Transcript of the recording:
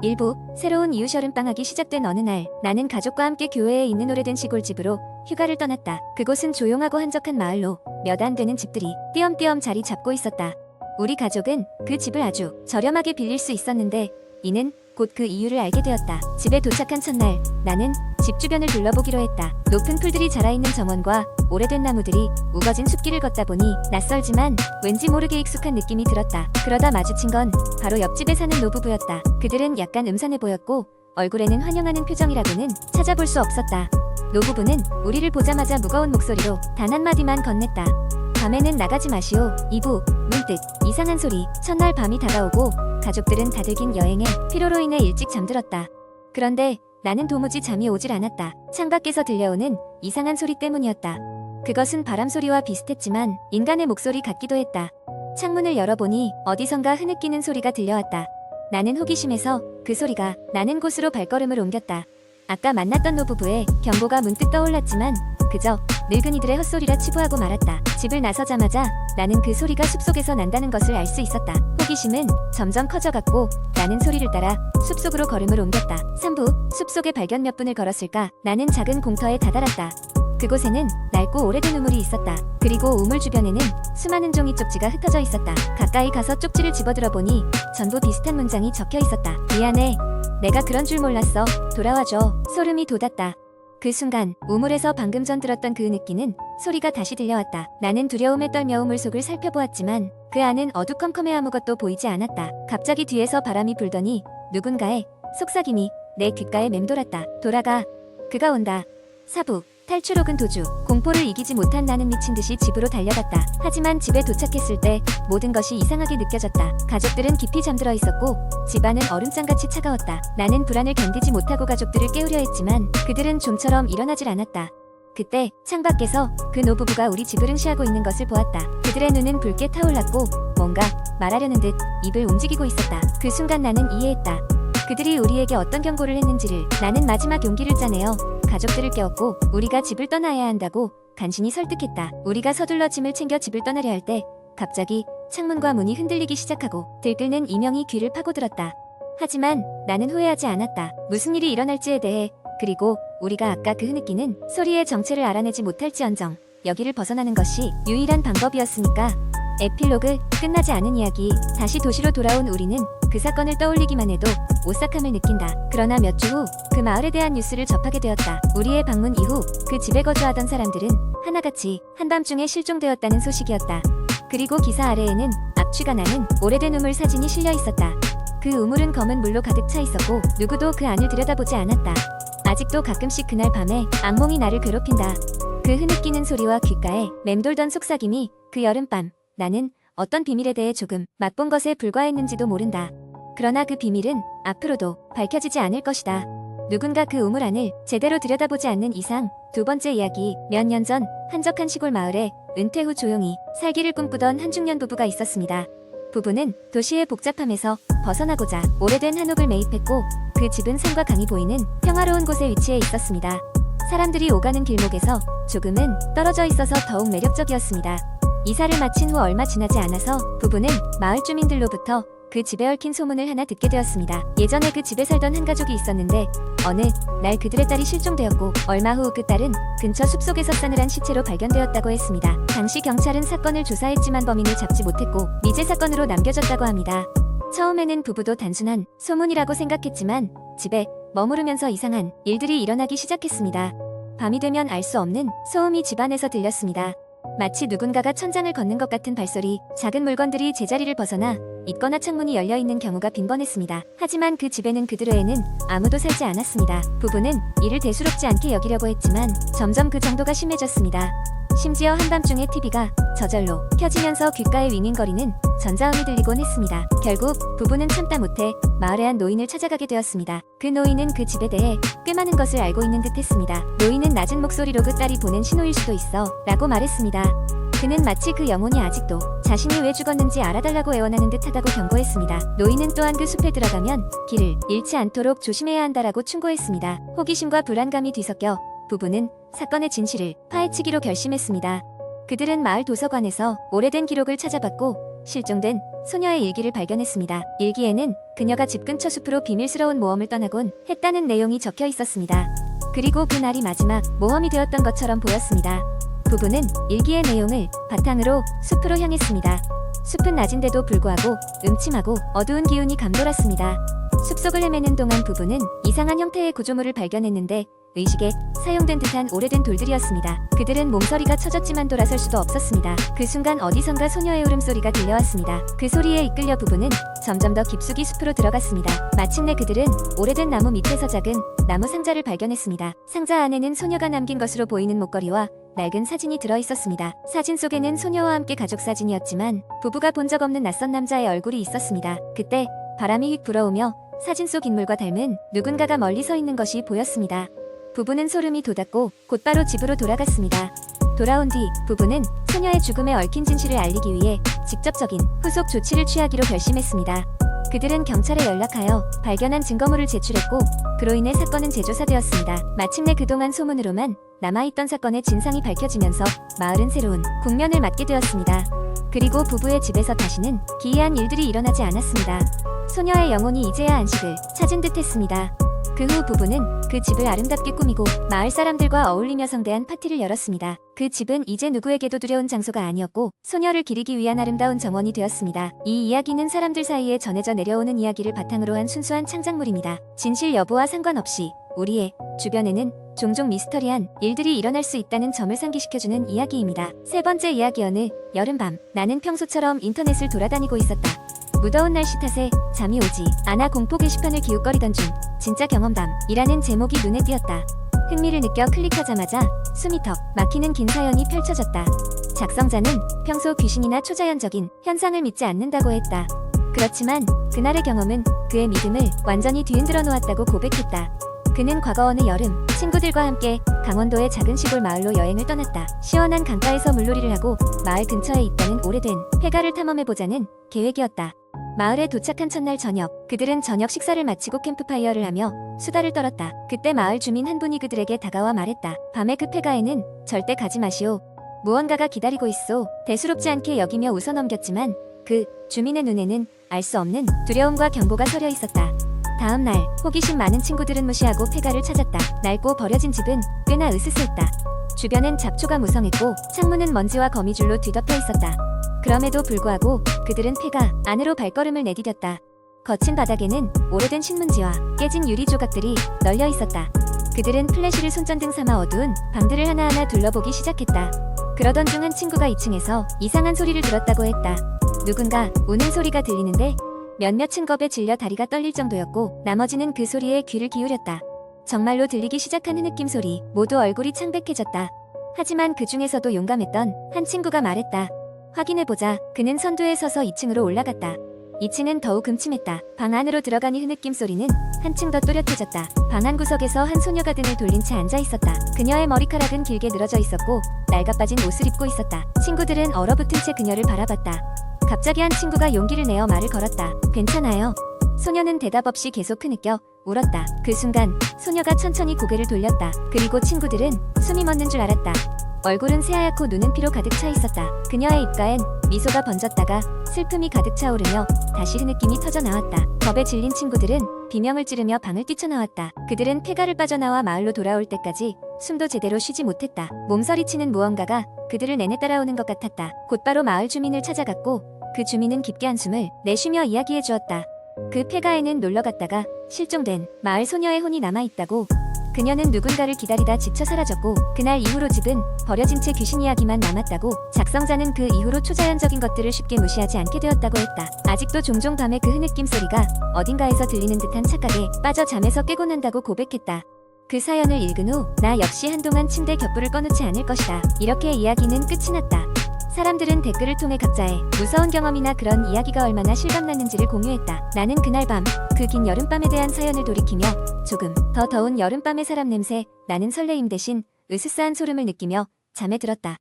일부 새로운 이웃 여름방학이 시작된 어느 날, 나는 가족과 함께 교외에 있는 오래된 시골집으로 휴가를 떠났다. 그곳은 조용하고 한적한 마을로 몇 안 되는 집들이 띄엄띄엄 자리 잡고 있었다. 우리 가족은 그 집을 아주 저렴하게 빌릴 수 있었는데 이는 곧 그 이유를 알게 되었다. 집에 도착한 첫날, 나는 집 주변을 둘러보기로 했다. 높은 풀들이 자라있는 정원과 오래된 나무들이 우거진 숲길을 걷다 보니 낯설지만 왠지 모르게 익숙한 느낌이 들었다. 그러다 마주친 건 바로 옆집에 사는 노부부였다. 그들은 약간 음산해 보였고 얼굴에는 환영하는 표정이라고는 찾아볼 수 없었다. 노부부는 우리를 보자마자 무거운 목소리로 단 한마디만 건넸다. 밤에는 나가지 마시오. 이부. 문득 이상한 소리. 첫날 밤이 다가오고 가족들은 다들 긴 여행에 피로로 인해 일찍 잠들었다. 그런데 나는 도무지 잠이 오질 않았다. 창밖에서 들려오는 이상한 소리 때문이었다. 그것은 바람소리와 비슷했지만 인간의 목소리 같기도 했다. 창문을 열어보니 어디선가 흐느끼는 소리가 들려왔다. 나는 호기심에서 그 소리가 나는 곳으로 발걸음을 옮겼다. 아까 만났던 노부부의 경고가 문득 떠올랐지만 그저 늙은이들의 헛소리라 치부하고 말았다. 집을 나서자마자 나는 그 소리가 숲속에서 난다는 것을 알 수 있었다. 호기심은 점점 커져갔고 나는 소리를 따라 숲속으로 걸음을 옮겼다. 3부, 숲속에 발견 몇 분을 걸었을까? 나는 작은 공터에 다다랐다. 그곳에는 낡고 오래된 우물이 있었다. 그리고 우물 주변에는 수많은 종이 쪽지가 흩어져 있었다. 가까이 가서 쪽지를 집어들어 보니 전부 비슷한 문장이 적혀 있었다. 미안해. 내가 그런 줄 몰랐어. 돌아와줘. 소름이 돋았다. 그 순간 우물에서 방금 전 들었던 그 느끼는 소리가 다시 들려왔다. 나는 두려움에 떨며 우물 속을 살펴보았지만 그 안은 어두컴컴해 아무것도 보이지 않았다. 갑자기 뒤에서 바람이 불더니 누군가의 속삭임이 내 귓가에 맴돌았다. 돌아가. 그가 온다. 4부. 탈출 혹은 도주. 공포를 이기지 못한 나는 미친 듯이 집으로 달려갔다. 하지만 집에 도착했을 때 모든 것이 이상하게 느껴졌다. 가족들은 깊이 잠들어 있었고 집안은 얼음장같이 차가웠다. 나는 불안을 견디지 못하고 가족들을 깨우려 했지만 그들은 좀처럼 일어나질 않았다. 그때 창밖에서 그 노부부가 우리 집을 응시하고 있는 것을 보았다. 그들의 눈은 붉게 타올랐고 뭔가 말하려는 듯 입을 움직이고 있었다. 그 순간 나는 이해했다. 그들이 우리에게 어떤 경고를 했는지를. 나는 마지막 용기를 짜내어 가족들을 깨웠고 우리가 집을 떠나야 한다고 간신히 설득했다. 우리가 서둘러 짐을 챙겨 집을 떠나려 할 때 갑자기 창문과 문이 흔들리기 시작하고 들끓는 이명이 귀를 파고들었다. 하지만 나는 후회하지 않았다. 무슨 일이 일어날지에 대해, 그리고 우리가 아까 그 흐느끼는 소리의 정체를 알아내지 못할지언정 여기를 벗어나는 것이 유일한 방법이었으니까. 에필로그. 끝나지 않은 이야기. 다시 도시로 돌아온 우리는 그 사건을 떠올리기만 해도 오싹함을 느낀다. 그러나 몇 주 후 그 마을에 대한 뉴스를 접하게 되었다. 우리의 방문 이후 그 집에 거주하던 사람들은 하나같이 한밤중에 실종되었다는 소식이었다. 그리고 기사 아래에는 악취가 나는 오래된 우물 사진이 실려 있었다. 그 우물은 검은 물로 가득 차 있었고 누구도 그 안을 들여다보지 않았다. 아직도 가끔씩 그날 밤에 악몽이 나를 괴롭힌다. 그 흐느끼는 소리와 귓가에 맴돌던 속삭임이 그 여름밤 나는 어떤 비밀에 대해 조금 맛본 것에 불과했는지도 모른다. 그러나 그 비밀은 앞으로도 밝혀지지 않을 것이다. 누군가 그 우물 안을 제대로 들여다보지 않는 이상. 두 번째 이야기. 몇 년 전 한적한 시골 마을에 은퇴 후 조용히 살기를 꿈꾸던 한 중년 부부가 있었습니다. 부부는 도시의 복잡함에서 벗어나고자 오래된 한옥을 매입했고 그 집은 산과 강이 보이는 평화로운 곳에 위치해 있었습니다. 사람들이 오가는 길목에서 조금은 떨어져 있어서 더욱 매력적이었습니다. 이사를 마친 후 얼마 지나지 않아서 부부는 마을 주민들로부터 그 집에 얽힌 소문을 하나 듣게 되었습니다. 예전에 그 집에 살던 한 가족이 있었는데 어느 날 그들의 딸이 실종되었고 얼마 후 그 딸은 근처 숲속에서 싸늘한 시체로 발견되었다고 했습니다. 당시 경찰은 사건을 조사했지만 범인을 잡지 못했고 미제 사건으로 남겨졌다고 합니다. 처음에는 부부도 단순한 소문이라고 생각했지만 집에 머무르면서 이상한 일들이 일어나기 시작했습니다. 밤이 되면 알 수 없는 소음이 집안에서 들렸습니다. 마치 누군가가 천장을 걷는 것 같은 발소리, 작은 물건들이 제자리를 벗어나 있거나 창문이 열려있는 경우가 빈번했습니다. 하지만 그 집에는 그들 외에는 아무도 살지 않았습니다. 부부는 이를 대수롭지 않게 여기려고 했지만 점점 그 정도가 심해졌습니다. 심지어 한밤중에 TV가 저절로 켜지면서 귓가에 윙윙거리는 전자음이 들리곤 했습니다. 결국 부부는 참다 못해 마을의 한 노인을 찾아가게 되었습니다. 그 노인은 그 집에 대해 꽤 많은 것을 알고 있는 듯 했습니다. 노인은 낮은 목소리로 그 딸이 보낸 신호일 수도 있어 라고 말했습니다. 그는 마치 그 영혼이 아직도 자신이 왜 죽었는지 알아달라고 애원하는 듯 하다고 경고했습니다. 노인은 또한 그 숲에 들어가면 길을 잃지 않도록 조심해야 한다라고 충고했습니다. 호기심과 불안감이 뒤섞여 부부는 사건의 진실을 파헤치기로 결심했습니다. 그들은 마을 도서관에서 오래된 기록을 찾아봤고 실종된 소녀의 일기를 발견했습니다. 일기에는 그녀가 집 근처 숲으로 비밀스러운 모험을 떠나곤 했다는 내용이 적혀 있었습니다. 그리고 그날이 마지막 모험이 되었던 것처럼 보였습니다. 부부는 일기의 내용을 바탕으로 숲으로 향했습니다. 숲은 낮인데도 불구하고 음침하고 어두운 기운이 감돌았습니다. 숲속을 헤매는 동안 부부는 이상한 형태의 구조물을 발견했는데 의식에 사용된 듯한 오래된 돌들이었습니다. 그들은 몸서리가 쳐졌지만 돌아설 수도 없었습니다. 그 순간 어디선가 소녀의 울음소리가 들려왔습니다. 그 소리에 이끌려 부부는 점점 더 깊숙이 숲으로 들어갔습니다. 마침내 그들은 오래된 나무 밑에서 작은 나무 상자를 발견했습니다. 상자 안에는 소녀가 남긴 것으로 보이는 목걸이와 낡은 사진이 들어있었습니다. 사진 속에는 소녀와 함께 가족 사진이었지만 부부가 본 적 없는 낯선 남자의 얼굴이 있었습니다. 그때 바람이 휙 불어오며 사진 속 인물과 닮은 누군가가 멀리 서 있는 것이 보였습니다. 부부는 소름이 돋았고 곧바로 집으로 돌아갔습니다. 돌아온 뒤 부부는 소녀의 죽음에 얽힌 진실을 알리기 위해 직접적인 후속 조치를 취하기로 결심했습니다. 그들은 경찰에 연락하여 발견한 증거물을 제출했고 그로 인해 사건은 재조사되었습니다. 마침내 그동안 소문으로만 남아있던 사건의 진상이 밝혀지면서 마을은 새로운 국면을 맞게 되었습니다. 그리고 부부의 집에서 다시는 기이한 일들이 일어나지 않았습니다. 소녀의 영혼이 이제야 안식을 찾은 듯 했습니다. 그 후 부부는 그 집을 아름답게 꾸미고 마을 사람들과 어울리며 성대한 파티를 열었습니다. 그 집은 이제 누구에게도 두려운 장소가 아니었고 소녀를 기리기 위한 아름다운 정원이 되었습니다. 이 이야기는 사람들 사이에 전해져 내려오는 이야기를 바탕으로 한 순수한 창작물입니다. 진실 여부와 상관없이 우리의 주변에는 종종 미스터리한 일들이 일어날 수 있다는 점을 상기시켜주는 이야기입니다. 세 번째 이야기. 어느 여름밤 나는 평소처럼 인터넷을 돌아다니고 있었다. 무더운 날씨 탓에 잠이 오지 않아 공포 게시판을 기웃거리던 중 진짜 경험담이라는 제목이 눈에 띄었다. 흥미를 느껴 클릭하자마자 숨이 턱 막히는 긴 사연이 펼쳐졌다. 작성자는 평소 귀신이나 초자연적인 현상을 믿지 않는다고 했다. 그렇지만 그날의 경험은 그의 믿음을 완전히 뒤흔들어 놓았다고 고백했다. 그는 과거 어느 여름 친구들과 함께 강원도의 작은 시골 마을로 여행을 떠났다. 시원한 강가에서 물놀이를 하고 마을 근처에 있다는 오래된 폐가를 탐험해보자는 계획이었다. 마을에 도착한 첫날 저녁, 그들은 저녁 식사를 마치고 캠프파이어를 하며 수다를 떨었다. 그때 마을 주민 한 분이 그들에게 다가와 말했다. 밤에 그 폐가에는 절대 가지 마시오. 무언가가 기다리고 있어. 대수롭지 않게 여기며 웃어넘겼지만 그 주민의 눈에는 알 수 없는 두려움과 경고가 서려 있었다. 다음 날 호기심 많은 친구들은 무시하고 폐가를 찾았다. 낡고 버려진 집은 꽤나 으스스했다. 주변엔 잡초가 무성했고 창문은 먼지와 거미줄로 뒤덮여 있었다. 그럼에도 불구하고 그들은 폐가 안으로 발걸음을 내디뎠다. 거친 바닥에는 오래된 신문지와 깨진 유리 조각들이 널려 있었다. 그들은 플래시를 손전등 삼아 어두운 방들을 하나하나 둘러보기 시작했다. 그러던 중 한 친구가 2층에서 이상한 소리를 들었다고 했다. 누군가 우는 소리가 들리는데 몇몇은 겁에 질려 다리가 떨릴 정도였고 나머지는 그 소리에 귀를 기울였다. 정말로 들리기 시작하는 느낌 소리. 모두 얼굴이 창백해졌다. 하지만 그 중에서도 용감했던 한 친구가 말했다. 확인해보자. 그는 선두에 서서 2층으로 올라갔다. 2층은 더욱 음침했다. 방 안으로 들어가니 흐느낌 소리는 한층 더 또렷해졌다. 방 한 구석에서 한 소녀가 등을 돌린 채 앉아있었다. 그녀의 머리카락은 길게 늘어져 있었고 낡아빠진 옷을 입고 있었다. 친구들은 얼어붙은 채 그녀를 바라봤다. 갑자기 한 친구가 용기를 내어 말을 걸었다. 괜찮아요. 소녀는 대답 없이 계속 흐느껴 울었다. 그 순간 소녀가 천천히 고개를 돌렸다. 그리고 친구들은 숨이 멎는 줄 알았다. 얼굴은 새하얗고 눈은 피로 가득 차 있었다. 그녀의 입가엔 미소가 번졌다가 슬픔이 가득 차오르며 다시 흐느낌이 터져나왔다. 겁에 질린 친구들은 비명을 지르며 방을 뛰쳐나왔다. 그들은 폐가를 빠져나와 마을로 돌아올 때까지 숨도 제대로 쉬지 못했다. 몸서리치는 무언가가 그들을 내내 따라오는 것 같았다. 곧바로 마을 주민을 찾아갔고 그 주민은 깊게 한숨을 내쉬며 이야기해 주었다. 그 폐가에는 놀러갔다가 실종된 마을 소녀의 혼이 남아있다고. 그녀는 누군가를 기다리다 지쳐 사라졌고 그날 이후로 집은 버려진 채 귀신 이야기만 남았다고. 작성자는 그 이후로 초자연적인 것들을 쉽게 무시하지 않게 되었다고 했다. 아직도 종종 밤에 그 흐느낌 소리가 어딘가에서 들리는 듯한 착각에 빠져 잠에서 깨곤 한다고 고백했다. 그 사연을 읽은 후 나 역시 한동안 침대 곁불을 꺼놓지 않을 것이다. 이렇게 이야기는 끝이 났다. 사람들은 댓글을 통해 각자의 무서운 경험이나 그런 이야기가 얼마나 실감났는지를 공유했다. 나는 그날 밤 그 긴 여름밤에 대한 사연을 돌이키며 조금 더 더운 여름밤의 사람 냄새 나는 설레임 대신 으스스한 소름을 느끼며 잠에 들었다.